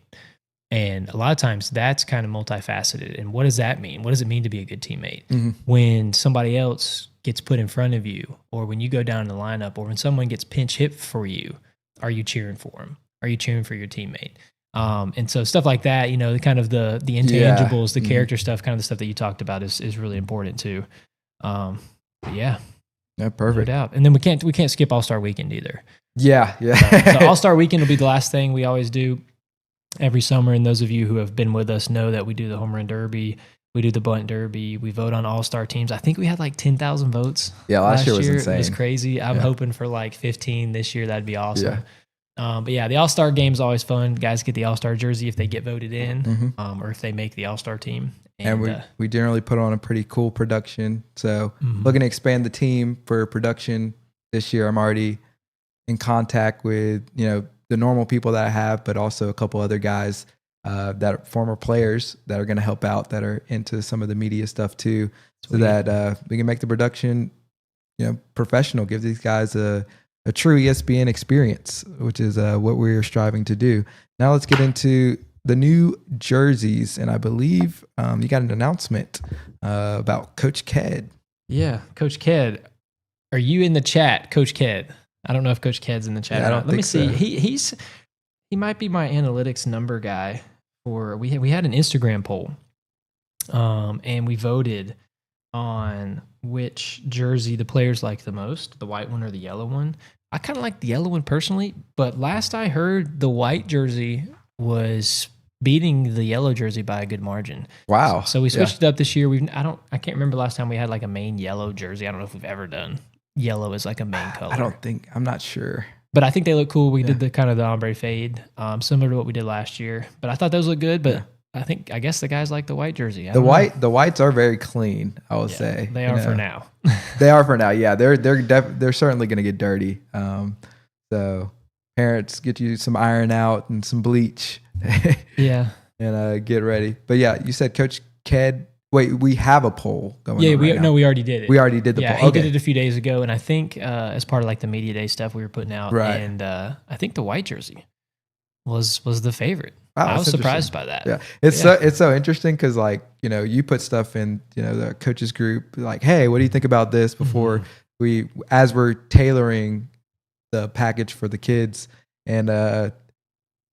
And a lot of times that's kind of multifaceted. And what does that mean? What does it mean to be a good teammate? When somebody else gets put in front of you, or when you go down in the lineup, or when someone gets pinch hit for you, are you cheering for him? Are you cheering for your teammate? And so stuff like that, kind of the intangibles, the character stuff, kind of the stuff that you talked about is really important too. Yeah, perfect. No doubt. And then we can't skip All-Star Weekend either. Yeah. So All-Star Weekend will be the last thing we always do every summer. And those of you who have been with us know that we do the home run derby. We do the bunt derby. We vote on all-star teams. I think we had like 10,000 votes. Yeah, last year was insane. It was crazy. I'm hoping for like 15 this year. That'd be awesome. But yeah, the all-star game is always fun. Guys get the all-star jersey if they get voted in, or if they make the all-star team. And we generally put on a pretty cool production. So looking to expand the team for production this year. I'm already in contact with, the normal people that I have, but also a couple other guys that are former players that are going to help out, that are into some of the media stuff too. Sweet. So that we can make the production, professional, give these guys a true ESPN experience, which is what we're striving to do. Now let's get into the new jerseys. And I believe you got an announcement about Coach Ked. Yeah, Coach Ked. Are you in the chat, Coach Ked? I don't know if Coach Ked's in the chat. Yeah, Let me see. He might be my analytics number guy. We had an Instagram poll, and we voted on which jersey the players liked the most, the white one or the yellow one. I kind of like the yellow one personally, but last I heard, the white jersey was beating the yellow jersey by a good margin. Wow! So we switched it up this year. I can't remember last time we had like a main yellow jersey. I don't know if we've ever done yellow as like a main color. I'm not sure. But I think they look cool. We did the kind of the ombre fade, similar to what we did last year. But I thought those look good. But I guess the guys like the white jersey. The whites are very clean, I will say. They are for now. They are for now. Yeah, they're certainly going to get dirty. So parents, get you some iron out and some bleach. Yeah, and get ready. But yeah, you said Coach Ked. Wait, we have a poll going on. Yeah, we already did it. We already did the poll. Yeah, he did it a few days ago, and I think as part of like the media day stuff we were putting out, right. And I think the white jersey was the favorite. Wow, I was surprised by that. Yeah, it's so interesting because like you put stuff in the coaches group like, hey, what do you think about this before as we're tailoring the package for the kids, and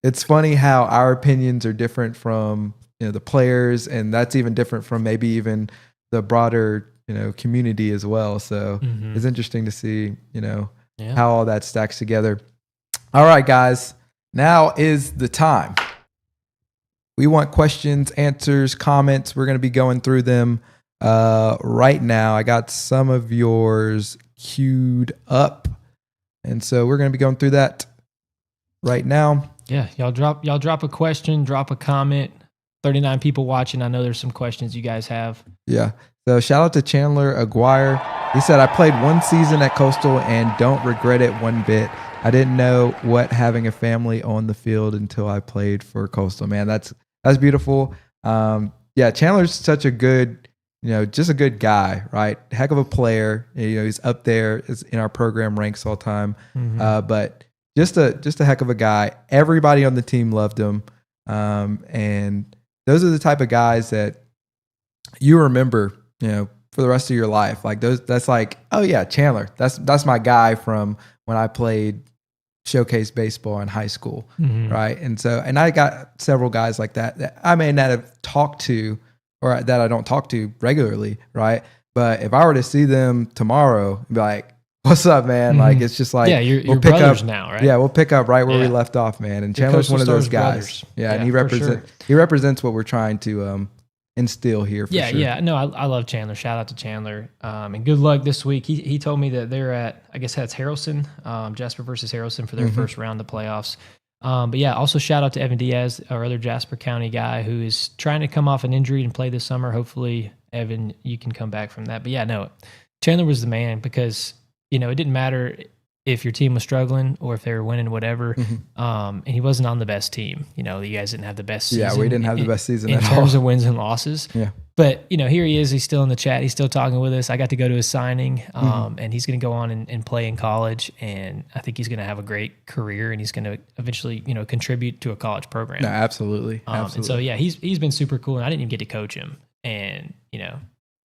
it's funny how our opinions are different from the players, and that's even different from maybe even the broader community as well. So it's interesting to see how all that stacks together. All right, guys, now is the time. We want questions, answers, comments. We're going to be going through them right now. I got some of yours queued up, and so we're going to be going through that right now. Yeah, y'all drop a question, drop a comment. 39 people watching. I know there's some questions you guys have. Yeah. So shout out to Chandler Aguirre. He said, I played one season at Coastal and don't regret it one bit. I didn't know what having a family on the field until I played for Coastal. Man, that's beautiful. Yeah, Chandler's such a good, just a good guy, right? Heck of a player. He's up there in our program ranks all time. But just a heck of a guy. Everybody on the team loved him. And those are the type of guys that you remember, for the rest of your life. Like that's like, oh yeah, Chandler. That's my guy from when I played showcase baseball in high school, right? And I got several guys like that I may not have talked to, or that I don't talk to regularly, right? But if I were to see them tomorrow, I'd be like, what's up, man? Like, it's just like, you're brothers now, right? Yeah, we'll pick up right where we left off, man. And Chandler's one of those guys. Brothers. Yeah, and he represents what we're trying to instill here. For sure. Yeah. No, I love Chandler. Shout out to Chandler. And good luck this week. He told me that they're at, I guess that's Harrelson, Jasper versus Harrelson for their first round of playoffs. But yeah, also shout out to Evan Diaz, our other Jasper County guy who is trying to come off an injury and play this summer. Hopefully, Evan, you can come back from that. But yeah, no, Chandler was the man because it didn't matter if your team was struggling or if they were winning, whatever. And he wasn't on the best team. You guys didn't have the best season. Yeah, we didn't have the best season in terms of wins and losses. Yeah. But, here he is. He's still in the chat. He's still talking with us. I got to go to his signing, and he's going to go on and play in college. And I think he's going to have a great career, and he's going to eventually, contribute to a college program. No, absolutely. And so, yeah, he's been super cool. And I didn't even get to coach him. And,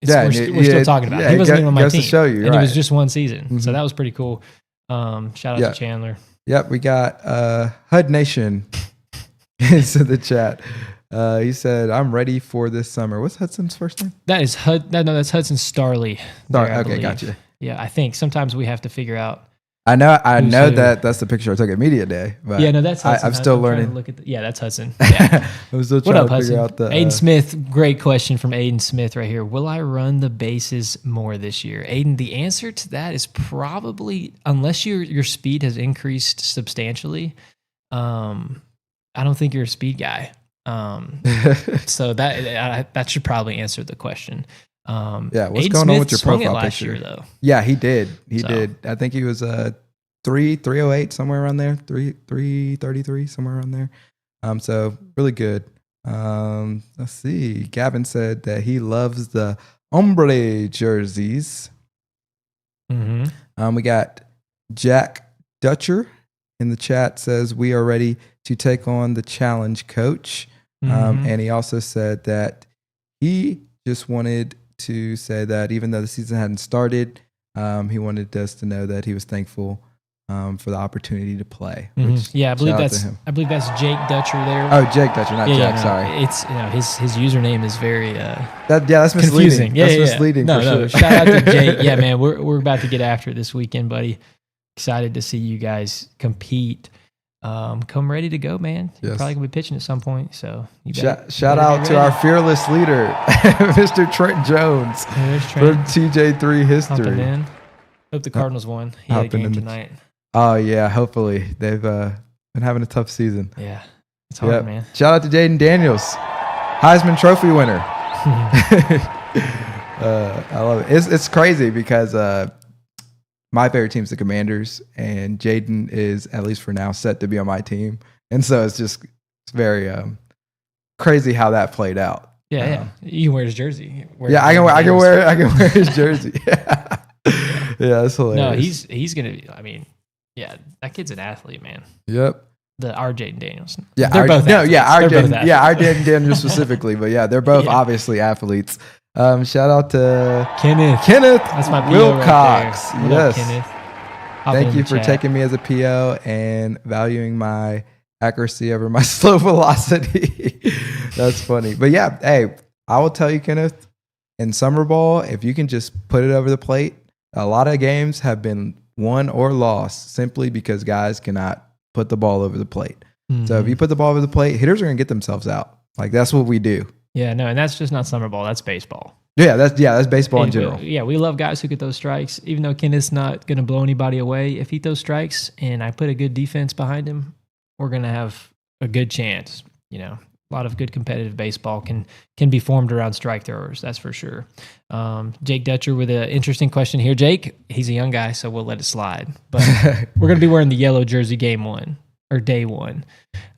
we're still talking about it. He wasn't even on my team. To show you, and it was just one season. So that was pretty cool. Shout out to Chandler. Yep, we got HUD Nation into the chat. He said, "I'm ready for this summer." What's Hudson's first name? That is that's Hudson Starley. Okay, gotcha. Yeah, I think sometimes we have to figure out. I know that's the picture I took at Media Day. But yeah, no, that's Hudson. I'm still learning. That's Hudson. Yeah. I'm still trying to figure out the Aiden Smith. Great question from Aiden Smith right here. Will I run the bases more this year? Aiden, the answer to that is probably, unless your speed has increased substantially. I don't think you're a speed guy. So that should probably answer the question. What's Aiden going Smith on with your swung it profile last picture? year, though. Yeah, he did. He did. I think he was 308 somewhere around there, 333 somewhere around there. So really good. Let's see. Gavin said that he loves the ombre jerseys. Mm-hmm. We got Jack Dutcher in the chat says we are ready to take on the challenge, coach. And he also said that he just wanted to say that even though the season hadn't started, he wanted us to know that he was thankful for the opportunity to play. Which, I believe that's Jake Dutcher there. Oh, Jake Dutcher, not Jack. Sorry, it's his username is very that's misleading. Confusing. That's misleading. No, for sure. Shout out to Jake. Yeah, man, we're about to get after it this weekend, buddy. Excited to see you guys compete. Come ready to go, man. You're probably gonna be pitching at some point. So shout out to our fearless leader, Mr. Trent Jones from TJ3 history. In. Hope the Cardinals won. He had a game tonight. Oh yeah, hopefully they've been having a tough season. Yeah, it's hard, man. Shout out to Jaden Daniels, Heisman Trophy winner. I love it. It's crazy because my favorite team's the Commanders, and Jaden is, at least for now, set to be on my team, and so it's very crazy how that played out. Yeah. You can wear his jersey. I can wear his jersey. Yeah, that's hilarious. No, he's gonna be. I mean, yeah, that kid's an athlete, man. Yep. Our Jaden Daniels. Yeah, they're both athletes. Our Jaden Daniels specifically, but yeah, they're both obviously athletes. Shout out to Kenneth. That's my PO Wilcox. Right there. Yes. Kenneth. Thank you for taking me as a PO and valuing my accuracy over my slow velocity. That's funny. But yeah, hey, I will tell you, Kenneth, in summer ball, if you can just put it over the plate, a lot of games have been won or lost simply because guys cannot put the ball over the plate. So if you put the ball over the plate, hitters are going to get themselves out. Like, that's what we do. Yeah, no, and that's just not summer ball. That's baseball. Yeah, that's baseball in general. We love guys who get those strikes. Even though Kenneth's not going to blow anybody away, if he throws strikes and I put a good defense behind him, we're going to have a good chance. A lot of good competitive baseball can be formed around strike throwers. That's for sure. Jake Dutcher with an interesting question here. Jake, he's a young guy, so we'll let it slide. But we're going to be wearing the yellow jersey game one or day one.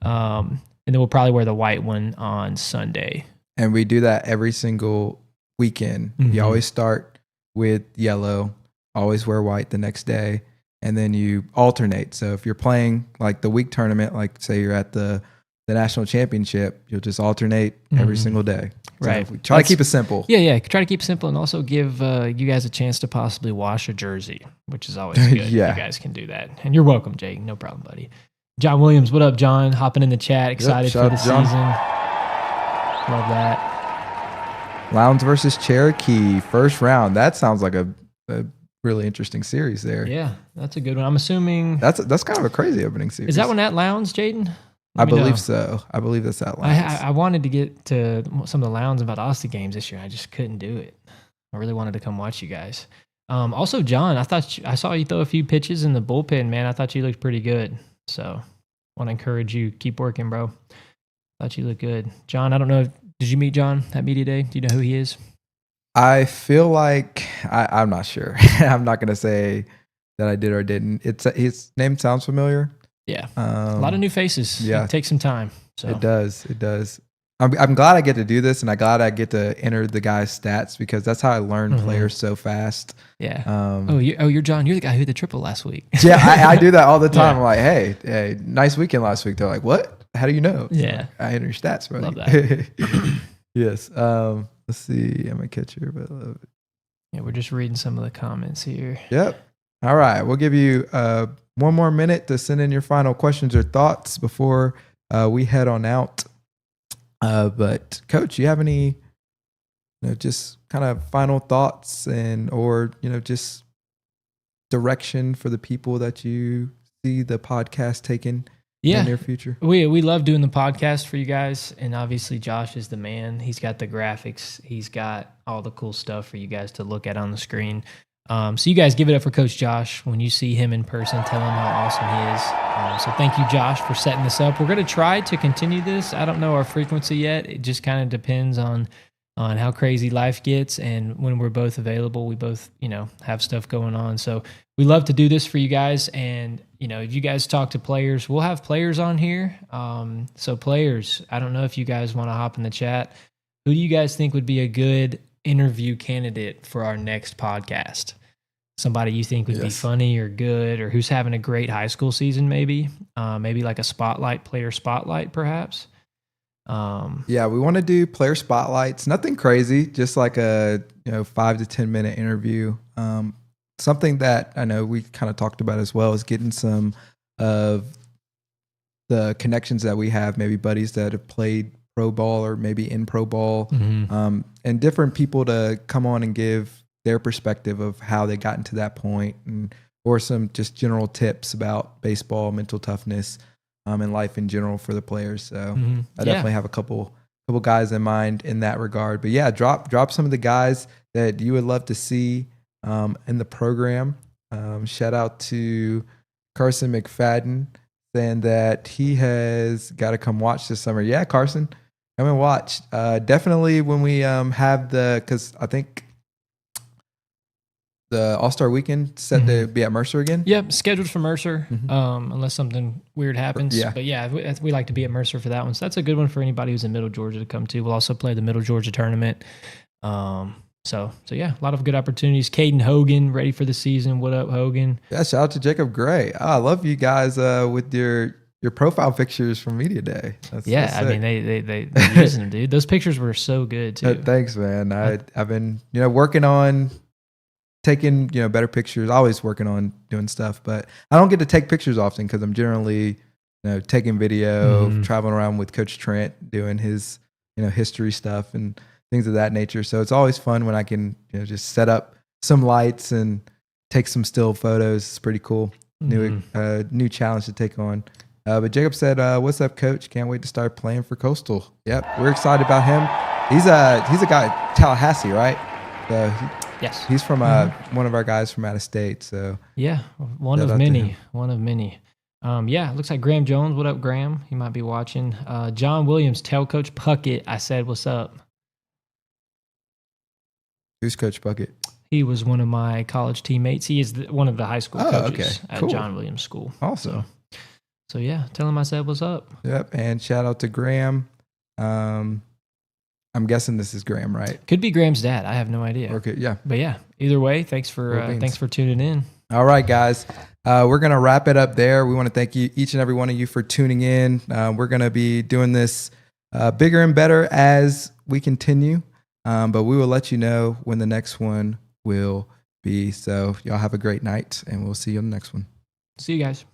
And then we'll probably wear the white one on Sunday. And we do that every single weekend. You always start with yellow, always wear white the next day, and then you alternate. So if you're playing like the week tournament, like say you're at the national championship, you'll just alternate every single day. So right. We try to keep it simple. Yeah. Try to keep it simple and also give you guys a chance to possibly wash a jersey, which is always good. You guys can do that. And you're welcome, Jake. No problem, buddy. John Williams, what up, John? Hopping in the chat. Excited for the season. Love that. Lowndes versus Cherokee, first round. That sounds like a really interesting series there. Yeah, that's a good one. I'm assuming that's kind of a crazy opening series. Is that one at Lowndes, Jaden? I believe so. I believe that's at Lowndes. I wanted to get to some of the Lowndes and Valdosta games this year. I just couldn't do it. I really wanted to come watch you guys. Also, John, I saw you throw a few pitches in the bullpen, man. I thought you looked pretty good. So want to encourage you. Keep working, bro. Thought you looked good. John, I don't know. Did you meet John at Media Day? Do you know who he is? I feel like I'm not sure. I'm not going to say that I did or didn't. His name sounds familiar. Yeah. A lot of new faces. Yeah. It takes some time. So. It does. I'm glad I get to do this, and I'm glad I get to enter the guy's stats because that's how I learn players so fast. Yeah. You're John. You're the guy who hit the triple last week. Yeah, I do that all the time. I'm like, hey, nice weekend last week. They're like, what? How do you know? Yeah. I enter your stats, bro. Love that. Yes. Let's see. I'm a catcher, but I love it. Yeah, we're just reading some of the comments here. Yep. All right. We'll give you one more minute to send in your final questions or thoughts before we head on out. But Coach, you have any, just kind of final thoughts or just direction for the people that you see the podcast taking in the near future? We love doing the podcast for you guys. And obviously Josh is the man. He's got the graphics. He's got all the cool stuff for you guys to look at on the screen. So you guys give it up for Coach Josh. When you see him in person, tell him how awesome he is. So thank you, Josh, for setting this up. We're going to try to continue this. I don't know our frequency yet. It just kind of depends on how crazy life gets and when we're both available. We both, have stuff going on. So we love to do this for you guys. And, if you guys talk to players, we'll have players on here. So players, I don't know if you guys want to hop in the chat. Who do you guys think would be a good interview candidate for our next podcast? Somebody you think would be funny or good, or who's having a great high school season, maybe like a player spotlight, perhaps. Yeah, we want to do player spotlights. Nothing crazy, just like a 5 to 10 minute interview. Something that I know we kind of talked about as well is getting some of the connections that we have, maybe buddies that have played pro ball or maybe in pro ball, and different people to come on and give their perspective of how they got into that point, or some just general tips about baseball, mental toughness, and life in general for the players. So I definitely have a couple guys in mind in that regard. But yeah, drop some of the guys that you would love to see in the program. Shout out to Carson McFadden saying that he has got to come watch this summer. Yeah, Carson, come and watch. Definitely when we have because I think the All-Star Weekend set to be at Mercer again. Yep, scheduled for Mercer, unless something weird happens. Yeah. But yeah, we like to be at Mercer for that one. So that's a good one for anybody who's in Middle Georgia to come to. We'll also play the Middle Georgia tournament. So yeah, a lot of good opportunities. Caden Hogan, ready for the season. What up, Hogan? Yeah, shout out to Jacob Gray. I love you guys with your profile pictures from Media Day. That's I mean, they're using them, dude. Those pictures were so good too. Thanks, man. I've been working on taking better pictures. Always working on doing stuff, but I don't get to take pictures often because I'm generally taking video, traveling around with Coach Trent, doing his history stuff and things of that nature. So it's always fun when I can just set up some lights and take some still photos. It's pretty cool. New challenge to take on. But Jacob said, "What's up, Coach? Can't wait to start playing for Coastal." Yep, we're excited about him. He's a guy, Tallahassee, right? So yes, he's from one of our guys from out of state. So yeah, one of many. Yeah, looks like Graham Jones. What up, Graham? He might be watching. John Williams, tell Coach Puckett I said what's up. Who's Coach Puckett? He was one of my college teammates. He is one of the high school coaches at John Williams School. Awesome. So yeah, tell him I said what's up. Yep, and shout out to Graham. I'm guessing this is Graham, right? Could be Graham's dad. I have no idea. Okay, yeah. But yeah, either way, thanks for tuning in. All right, guys. We're going to wrap it up there. We want to thank you, each and every one of you, for tuning in. We're going to be doing this bigger and better as we continue. But we will let you know when the next one will be. So y'all have a great night, and we'll see you on the next one. See you guys.